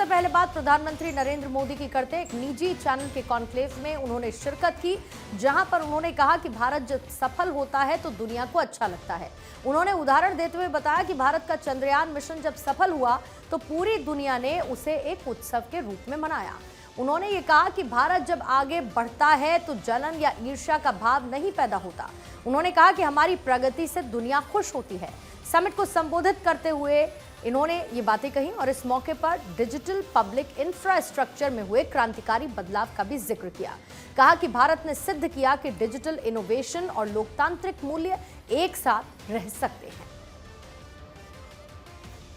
पहले बात प्रधानमंत्री नरेंद्र मोदी की करते एक निजी चैनल के कॉन्क्लेव में उन्होंने शिरकत की, जहां पर उन्होंने कहा कि भारत जब सफल होता है तो दुनिया को अच्छा लगता है। उन्होंने उदाहरण देते हुए बताया कि भारत का चंद्रयान मिशन जब सफल हुआ तो पूरी दुनिया ने उसे एक उत्सव के रूप में मनाया। उन्होंने ये कहा कि भारत जब आगे बढ़ता है तो जलन या ईर्ष्या का भाव नहीं पैदा होता। उन्होंने कहा कि हमारी प्रगति से दुनिया खुश होती है। समिट को संबोधित करते हुए इन्होंने ये बातें कही और इस मौके पर डिजिटल पब्लिक इंफ्रास्ट्रक्चर में हुए क्रांतिकारी बदलाव का भी जिक्र किया। कहा कि भारत ने सिद्ध किया कि डिजिटल इनोवेशन और लोकतांत्रिक मूल्य एक साथ रह सकते हैं।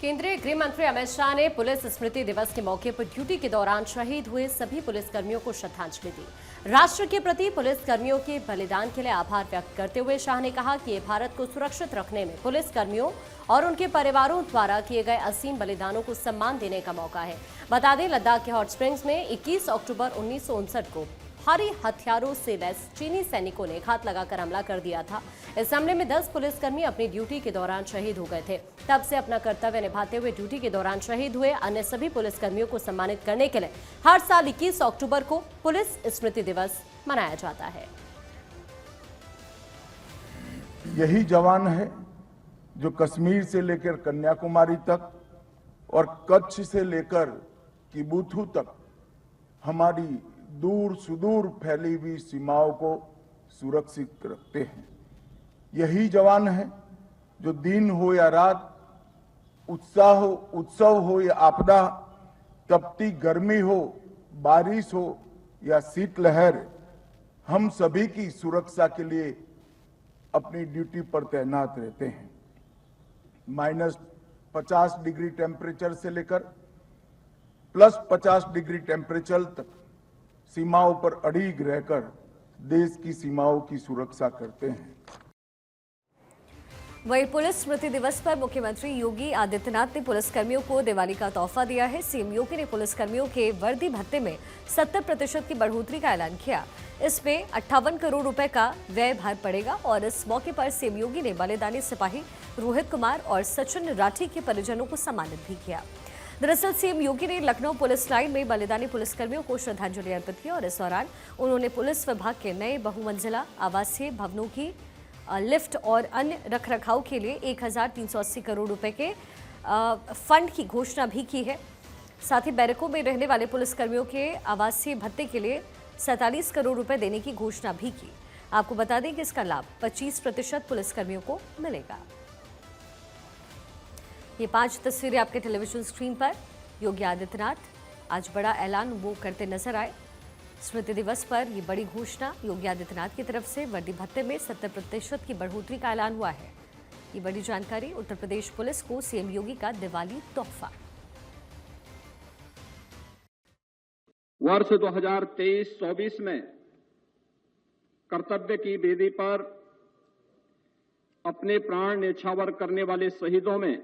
केंद्रीय गृह मंत्री अमित शाह ने पुलिस स्मृति दिवस के मौके पर ड्यूटी के दौरान शहीद हुए सभी पुलिसकर्मियों को श्रद्धांजलि दी। राष्ट्र के प्रति पुलिसकर्मियों के बलिदान के लिए आभार व्यक्त करते हुए शाह ने कहा कि ये भारत को सुरक्षित रखने में पुलिसकर्मियों और उनके परिवारों द्वारा किए गए असीम बलिदानों को सम्मान देने का मौका है। बता दें, लद्दाख के हॉट स्प्रिंग्स में 21 अक्टूबर 1959 को भारी हथियारों से लैस चीनी सैनिकों ने घात लगाकर हमला कर दिया था। इस हमले में 10 पुलिसकर्मी अपनी ड्यूटी के दौरान शहीद हो गए थे। तब से अपना कर्तव्य निभाते हुए ड्यूटी के दौरान शहीद हुए अन्य सभी पुलिसकर्मियों को सम्मानित करने के लिए हर साल 21 अक्टूबर को पुलिस स्मृति दिवस मनाया जाता है। यही जवान है जो कश्मीर से लेकर कन्याकुमारी तक और कच्छ से लेकर किबुथु तक हमारी दूर सुदूर फैली हुई सीमाओं को सुरक्षित रखते हैं। यही जवान है जो दिन हो या रात, उत्सव हो या आपदा, तपती गर्मी हो, बारिश हो या शीतलहर, हम सभी की सुरक्षा के लिए अपनी ड्यूटी पर तैनात रहते हैं। -50 डिग्री टेम्परेचर से लेकर +50 डिग्री टेम्परेचर तक सीमाओं पर अड़िग रहकर देश की सीमाओं की सुरक्षा करते हैं। वहीं पुलिस स्मृति दिवस पर मुख्यमंत्री योगी आदित्यनाथ ने पुलिसकर्मियों को दिवाली का तोहफा दिया है। सीएम योगी ने पुलिसकर्मियों के वर्दी भत्ते में 70% की बढ़ोतरी का ऐलान किया। इसमें 58 करोड़ रुपए का व्यय भार पड़ेगा और इस मौके पर सीएम योगी ने बलिदानी सिपाही रोहित कुमार और सचिन राठी के परिजनों को सम्मानित भी किया। दरअसल सीएम योगी ने लखनऊ पुलिस लाइन में बलिदानी पुलिसकर्मियों को श्रद्धांजलि अर्पित की और इस दौरान उन्होंने पुलिस विभाग के नए बहुमंजिला आवासीय भवनों की लिफ्ट और अन्य रखरखाव के लिए 1380 करोड़ रुपए के फंड की घोषणा भी की है। साथ ही बैरकों में रहने वाले पुलिसकर्मियों के आवासीय भत्ते के लिए 47 करोड़ रुपए देने की घोषणा भी की। आपको बता दें कि इसका लाभ 25% पुलिसकर्मियों को मिलेगा। ये 5 तस्वीरें आपके टेलीविजन स्क्रीन पर। योगी आदित्यनाथ आज बड़ा ऐलान वो करते नजर आए। स्मृति दिवस पर ये बड़ी घोषणा योगी आदित्यनाथ की तरफ से वर्दी भत्ते में 70% की बढ़ोतरी का ऐलान हुआ है। ये बड़ी जानकारी उत्तर प्रदेश पुलिस को सीएम योगी का दिवाली तोहफा। वर्ष 2023-24 में कर्तव्य की बेदी पर अपने प्राण न्यौछावर करने वाले शहीदों में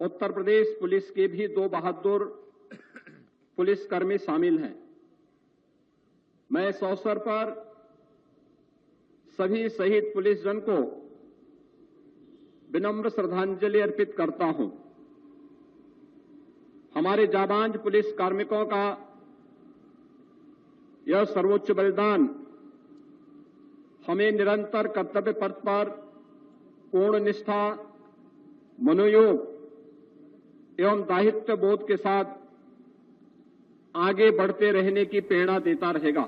उत्तर प्रदेश पुलिस के भी 2 बहादुर पुलिसकर्मी शामिल हैं। मैं इस अवसर पर सभी शहीद पुलिसजन को विनम्र श्रद्धांजलि अर्पित करता हूं। हमारे जाबांज पुलिस कार्मिकों का यह सर्वोच्च बलिदान हमें निरंतर कर्तव्य पथ पर पूर्ण निष्ठा, मनोयोग एवं दायित्व बोध के साथ आगे बढ़ते रहने की प्रेरणा देता रहेगा।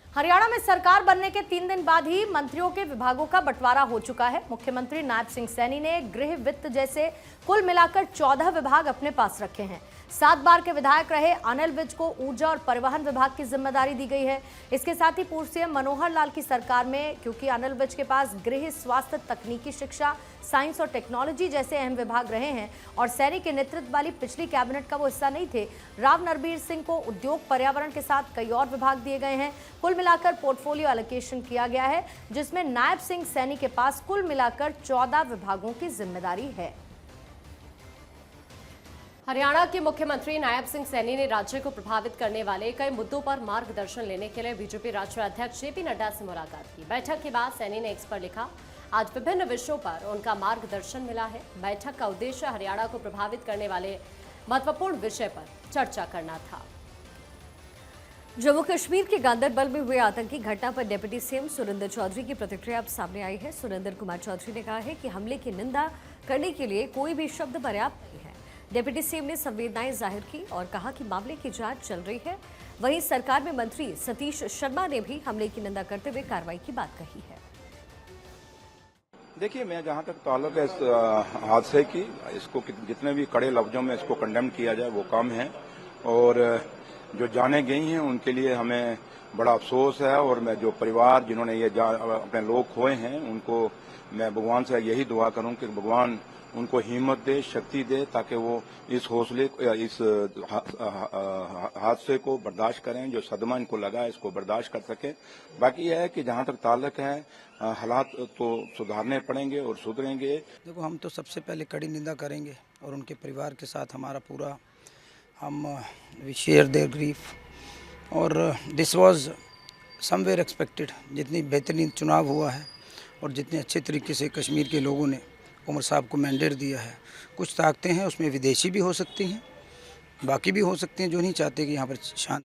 हरियाणा में सरकार बनने के 3 दिन बाद ही मंत्रियों के विभागों का बंटवारा हो चुका है। मुख्यमंत्री नायब सिंह सैनी ने गृह, वित्त जैसे कुल मिलाकर 14 विभाग अपने पास रखे हैं। 7 बार के विधायक रहे अनिल विज को ऊर्जा और परिवहन विभाग की जिम्मेदारी दी गई है। इसके साथ ही पूर्व सीएम मनोहर लाल की सरकार में क्योंकि अनिल विज के पास गृह, स्वास्थ्य, तकनीकी शिक्षा, साइंस और टेक्नोलॉजी जैसे अहम विभाग रहे हैं और सैनी के नेतृत्व वाली पिछली कैबिनेट का वो हिस्सा नहीं थे, राव नरबीर सिंह को उद्योग, पर्यावरण के साथ कई और विभाग दिए गए हैं। कुल मिलाकर पोर्टफोलियो एलोकेशन किया गया है, जिसमें नायब सिंह सैनी के पास कुल मिलाकर 14 विभागों की जिम्मेदारी है। हरियाणा के मुख्यमंत्री नायब सिंह सैनी ने राज्य को प्रभावित करने वाले कई मुद्दों पर मार्गदर्शन लेने के लिए बीजेपी राष्ट्रीय अध्यक्ष जेपी नड्डा से मुलाकात की। बैठक के बाद सैनी ने एक्स पर लिखा, आज विभिन्न विषयों पर उनका मार्गदर्शन मिला है। बैठक का उद्देश्य हरियाणा को प्रभावित करने वाले महत्वपूर्ण विषय पर चर्चा करना था। जम्मू कश्मीर के गांदरबल में हुए आतंकी घटना पर डिप्टी सीएम सुरेंद्र चौधरी की प्रतिक्रिया अब सामने आई है। सुरेंद्र कुमार चौधरी ने कहा है कि हमले की निंदा करने के लिए कोई भी शब्द पर्याप्त नहीं है। डिप्टी सीएम ने संवेदनाएं जाहिर की और कहा कि मामले की जांच चल रही है। वहीं सरकार में मंत्री सतीश शर्मा ने भी हमले की निंदा करते हुए कार्रवाई की बात कही है। देखिए, मैं जहां तक ताल्लुक है इस हादसे की, इसको जितने भी कड़े लफ्जों में इसको कंडेम किया जाए वो काम है। और जो जाने गई हैं उनके लिए हमें बड़ा अफसोस है। और मैं जो परिवार जिन्होंने ये अपने लोग खोए हैं उनको मैं भगवान से यही दुआ करूं कि भगवान उनको हिम्मत दे, शक्ति दे, ताकि वो इस हादसे को बर्दाश्त करें। जो सदमा इनको लगा है इसको बर्दाश्त कर सके। बाकी यह है कि जहां तक ताल्लुक है हालात तो सुधारने पड़ेंगे और सुधरेंगे। देखो, हम तो सबसे पहले कड़ी निंदा करेंगे और उनके परिवार के साथ हमारा पूरा वी शेयर देयर ग्रीफ। और दिस वाज समवेयर एक्सपेक्टेड। जितनी बेहतरीन चुनाव हुआ है और जितने अच्छे तरीके से कश्मीर के लोगों ने उमर साहब को मैंडेट दिया है, कुछ ताकतें हैं उसमें विदेशी भी हो सकती हैं, बाकी भी हो सकते हैं जो नहीं चाहते कि यहाँ पर शांत।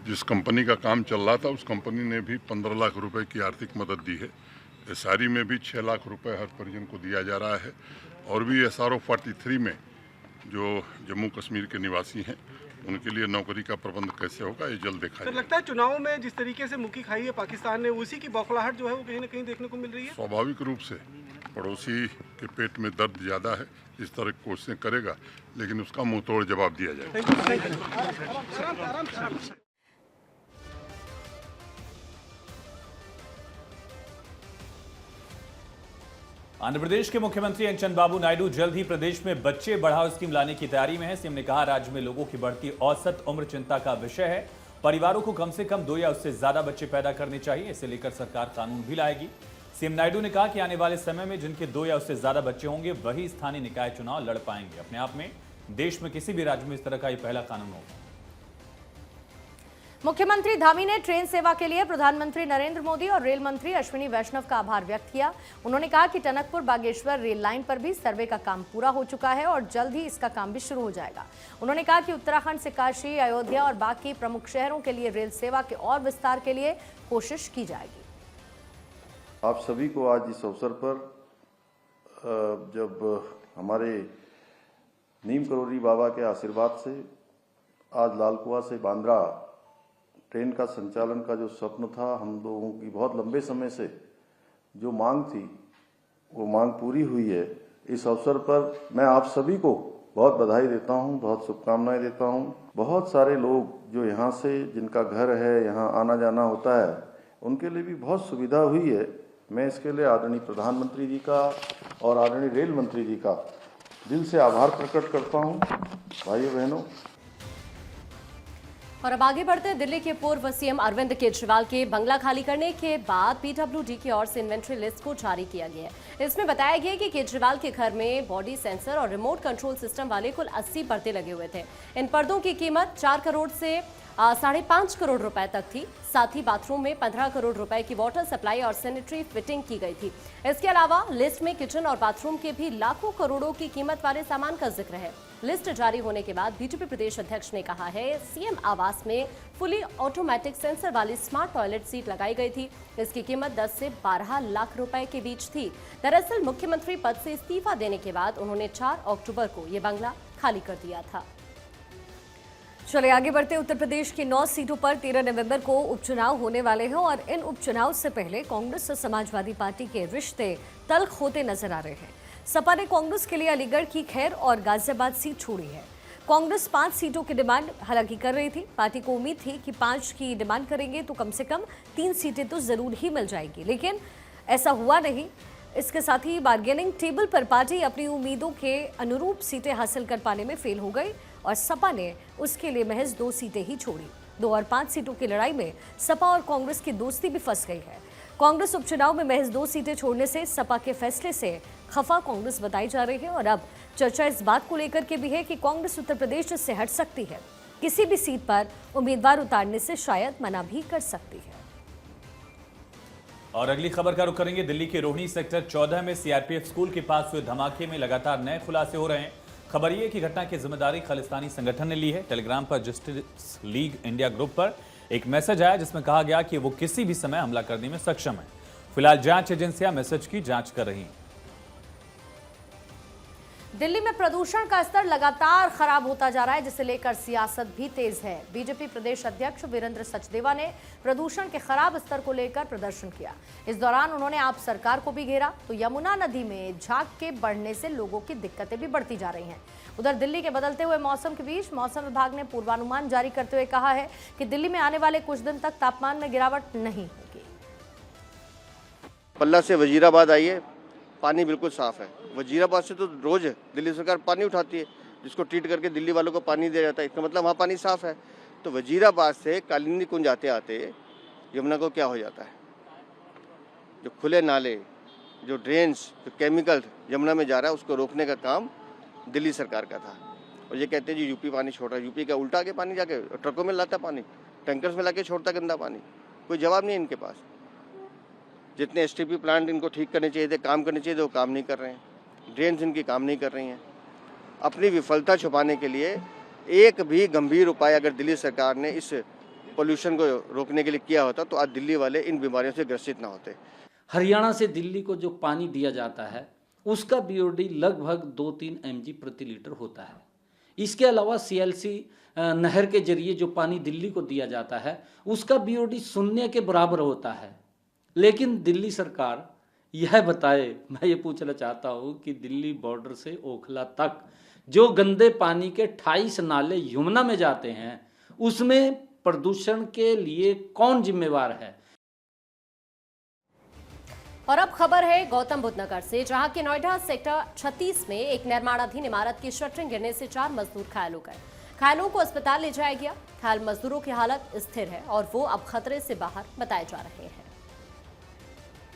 जिस कंपनी का काम चल रहा था उस कंपनी ने भी 15 लाख रुपए की आर्थिक मदद दी है। एसआरई में भी 6 लाख रुपए हर परिजन को दिया जा रहा है। और भी SRO 43 में जो जम्मू कश्मीर के निवासी हैं उनके लिए नौकरी का प्रबंध कैसे होगा ये जल्द देखा जाएगा। लगता है चुनाव में जिस तरीके से मुक्की खाई है पाकिस्तान ने, उसी की बौखलाहट जो है वो कहीं ना कहीं देखने को मिल रही है। स्वाभाविक रूप से पड़ोसी के पेट में दर्द ज़्यादा है, इस तरह की कोशिशें करेगा, लेकिन उसका मुंह तोड़ जवाब दिया जाएगा। आंध्र प्रदेश के मुख्यमंत्री एन चंद्रबाबू नायडू जल्द ही प्रदेश में बच्चे बढ़ाओ स्कीम लाने की तैयारी में है। सीएम ने कहा, राज्य में लोगों की बढ़ती औसत उम्र चिंता का विषय है। परिवारों को कम से कम 2 या उससे ज्यादा बच्चे पैदा करने चाहिए। इसे लेकर सरकार कानून भी लाएगी। सीएम नायडू ने कहा कि आने वाले समय में जिनके 2 या उससे ज्यादा बच्चे होंगे वही स्थानीय निकाय चुनाव लड़ पाएंगे। अपने आप में देश में किसी भी राज्य में इस तरह का ये पहला कानून होगा। मुख्यमंत्री धामी ने ट्रेन सेवा के लिए प्रधानमंत्री नरेंद्र मोदी और रेल मंत्री अश्विनी वैष्णव का आभार व्यक्त किया। उन्होंने कहा कि टनकपुर बागेश्वर रेल लाइन पर भी सर्वे का काम पूरा हो चुका है और जल्द ही इसका काम भी शुरू हो जाएगा। उन्होंने कहा कि उत्तराखंड से काशी, अयोध्या और बाकी प्रमुख शहरों के लिए रेल सेवा के और विस्तार के लिए कोशिश की जाएगी। आप सभी को आज इस अवसर पर जब हमारे नीम करोली बाबा के आशीर्वाद से आज लाल कुआं से बांद्रा ट्रेन का संचालन का जो स्वप्न था, हम लोगों की बहुत लंबे समय से जो मांग थी वो मांग पूरी हुई है। इस अवसर पर मैं आप सभी को बहुत बधाई देता हूं, बहुत शुभकामनाएं देता हूं। बहुत सारे लोग जो यहाँ से जिनका घर है, यहाँ आना जाना होता है, उनके लिए भी बहुत सुविधा हुई है। मैं इसके लिए आदरणीय प्रधानमंत्री जी का और आदरणीय रेल मंत्री जी का दिल से आभार प्रकट करता हूं। भाइयों बहनों, और अब आगे बढ़ते हैं। दिल्ली के पूर्व सीएम अरविंद केजरीवाल के बंगला खाली करने के बाद पीडब्ल्यूडी की ओर से इन्वेंट्री लिस्ट को जारी किया गया है। इसमें बताया गया कि केजरीवाल के घर में बॉडी सेंसर और रिमोट कंट्रोल सिस्टम वाले कुल 80 पर्दे लगे हुए थे। इन पर्दों की कीमत 4 करोड़ से 5.5 करोड़ रुपए तक थी। साथ ही बाथरूम में 15 करोड़ रुपए की वाटर सप्लाई और सैनिटरी फिटिंग की गई थी। इसके अलावा लिस्ट में किचन और बाथरूम के भी लाखों करोड़ों की कीमत वाले सामान का जिक्र है। लिस्ट जारी होने के बाद बीजेपी प्रदेश अध्यक्ष ने कहा है, सीएम आवास में फुली ऑटोमेटिक सेंसर वाली स्मार्ट टॉयलेट सीट लगाई गई थी। इसकी कीमत 10 से 12 लाख रुपए के बीच थी। दरअसल मुख्यमंत्री पद से इस्तीफा देने के बाद उन्होंने 4 अक्टूबर को ये बंगला खाली कर दिया था। चले आगे बढ़ते। उत्तर प्रदेश की 9 सीटों पर 13 नवंबर को उपचुनाव होने वाले हैं और इन उपचुनाव से पहले कांग्रेस और समाजवादी पार्टी के रिश्ते तल्ख होते नजर आ रहे हैं। सपा ने कांग्रेस के लिए अलीगढ़ की खैर और गाजियाबाद सीट छोड़ी है। कांग्रेस 5 सीटों की डिमांड हालांकि कर रही थी। पार्टी को उम्मीद थी कि 5 की डिमांड करेंगे तो कम से कम 3 सीटें तो जरूर ही मिल जाएगी, लेकिन ऐसा हुआ नहीं। इसके साथ ही बार्गेनिंग टेबल पर पार्टी अपनी उम्मीदों के अनुरूप सीटें हासिल कर पाने में फेल हो गई और सपा ने उसके लिए महज 2 सीटें ही छोड़ी। 2 और 5 सीटों की लड़ाई में सपा और कांग्रेस की दोस्ती भी फंस गई है। कांग्रेस उपचुनाव में महज 2 सीटें छोड़ने से सपा के फैसले से खफा कांग्रेस बताई जा रही है और अब चर्चा इस बात को लेकर के भी है कि कांग्रेस उत्तर प्रदेश से हट सकती है। किसी भी सीट पर उम्मीदवार उतारने से शायद मना भी कर सकती है। और अगली खबर का रुख करेंगे। दिल्ली के रोहिणी सेक्टर 14 में सीआरपीएफ स्कूल के पास हुए धमाके में लगातार नए खुलासे हो रहे हैं। खबर ये कि घटना की जिम्मेदारी खालिस्तानी संगठन ने ली है। टेलीग्राम पर जस्टिस लीग इंडिया ग्रुप पर एक मैसेज आया जिसमें कहा गया कि वो किसी भी समय हमला करने में सक्षम है। फिलहाल जांच एजेंसियां मैसेज की जांच कर रही हैं। दिल्ली में प्रदूषण का स्तर लगातार खराब होता जा रहा है, जिसे लेकर सियासत भी तेज है। बीजेपी प्रदेश अध्यक्ष वीरेंद्र सचदेवा ने प्रदूषण के खराब स्तर को लेकर प्रदर्शन किया। इस दौरान उन्होंने आप सरकार को भी घेरा तो यमुना नदी में झाग के बढ़ने से लोगों की दिक्कतें भी बढ़ती जा रही हैं। उधर दिल्ली के बदलते हुए मौसम के बीच मौसम विभाग ने पूर्वानुमान जारी करते हुए कहा है कि दिल्ली में आने वाले कुछ दिन तक तापमान में गिरावट नहीं होगी। पल्ला से वजीराबाद आइए, पानी बिल्कुल साफ है। वजीराबाद से तो रोज दिल्ली सरकार पानी उठाती है, जिसको ट्रीट करके दिल्ली वालों को पानी दिया जाता है। इसका मतलब वहाँ पानी साफ है। तो वजीराबाद से कालिंदी कुंज आते आते यमुना को क्या हो जाता है? जो खुले नाले, जो ड्रेन्स, जो केमिकल यमुना में जा रहा है, उसको रोकने का काम दिल्ली सरकार का था। और ये कहते हैं जी यूपी पानी छोड़ रहा है। यूपी का उल्टा के पानी जाके ट्रकों में लाता पानी, टैंकर्स में लाके छोड़ता गंदा पानी। कोई जवाब नहीं है इनके पास। जितने एसटीपी प्लांट इनको ठीक करने चाहिए थे, काम करने चाहिए थे, वो काम नहीं कर रहे हैं। ड्रेन्स इनकी काम नहीं कर रही हैं। अपनी विफलता छुपाने के लिए एक भी गंभीर उपाय अगर दिल्ली सरकार ने इस पोल्यूशन को रोकने के लिए किया होता तो आज दिल्ली वाले इन बीमारियों से ग्रसित ना होते। हरियाणा से दिल्ली को जो पानी दिया जाता है उसका बीओडी लगभग 2-3 mg प्रति लीटर होता है। इसके अलावा सीएलसी नहर के जरिए जो पानी दिल्ली को दिया जाता है उसका बीओडी शून्य के बराबर होता है। लेकिन दिल्ली सरकार यह बताए, मैं ये पूछना चाहता हूँ कि दिल्ली बॉर्डर से ओखला तक जो गंदे पानी के 28 नाले यमुना में जाते हैं उसमें प्रदूषण के लिए कौन जिम्मेवार है? और अब खबर है गौतम बुद्ध नगर से, जहां के नोएडा सेक्टर 36 में एक निर्माणाधीन इमारत की शटरिंग गिरने से 4 मजदूर घायल हो गए। घायलों को अस्पताल ले जाया गया। घायल मजदूरों की हालत स्थिर है और वो अब खतरे से बाहर बताए जा रहे हैं।